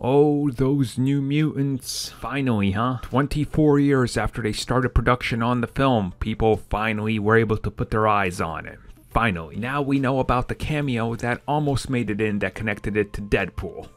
Oh, those New Mutants. Finally, huh? 24 years after they started production on the film, people finally were able to put their eyes on it. Finally. Now we know about the cameo that almost made it in that connected it to Deadpool.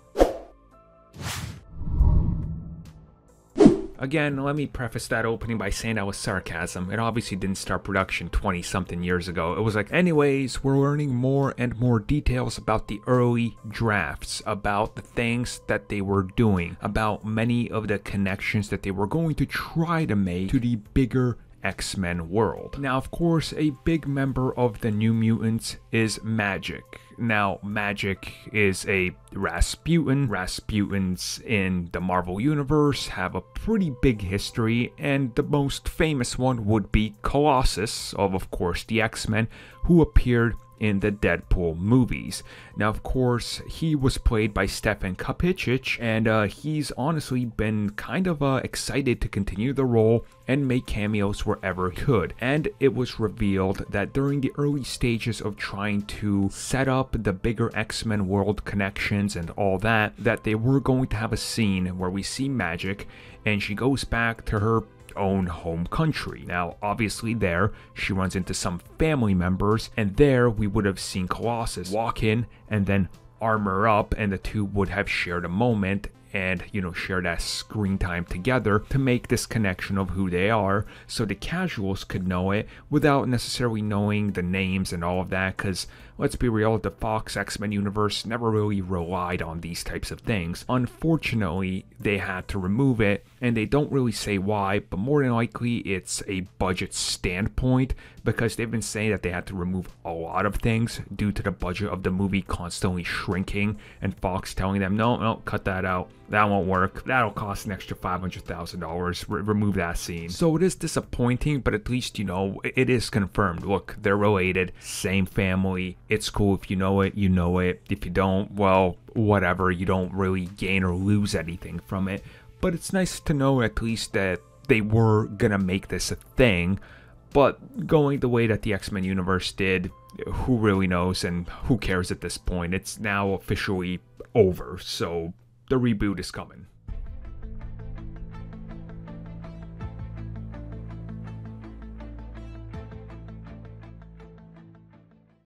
Again, let me preface that opening by saying that was sarcasm. It obviously didn't start production 20-something years ago. It was like, anyways, we're learning more and more details about the early drafts, about the things that they were doing, about many of the connections that they were going to try to make to the bigger X-Men world. Now, of course, a big member of the New Mutants is Magic. Now, Magic is a Rasputin. Rasputins in the Marvel Universe have a pretty big history, and the most famous one would be Colossus of course, the X-Men, who appeared in the Deadpool movies. Now, of course, he was played by Stefan Kapicic, and he's honestly been kind of excited to continue the role and make cameos wherever he could. And it was revealed that during the early stages of trying to set up the bigger X-Men world connections and all that, that they were going to have a scene where we see Magic, and she goes back to her own home country. Now, obviously there, she runs into some family members, and there we would have seen Colossus walk in and then armor up, and the two would have shared a moment and, share that screen time together to make this connection of who they are, so the casuals could know it without necessarily knowing the names and all of that, because let's be real, the Fox X-Men universe never really relied on these types of things. Unfortunately, they had to remove it, and they don't really say why, but more than likely it's a budget standpoint, because they've been saying that they had to remove a lot of things due to the budget of the movie constantly shrinking, and Fox telling them, no, cut that out. That won't work. That'll cost an extra $500,000. Remove that scene. So it is disappointing, but at least, it is confirmed. Look, they're related. Same family. It's cool. If you know it, you know it. If you don't, well, whatever. You don't really gain or lose anything from it. But it's nice to know at least that they were gonna make this a thing. But going the way that the X-Men universe did, who really knows and who cares at this point? It's now officially over. So the reboot is coming.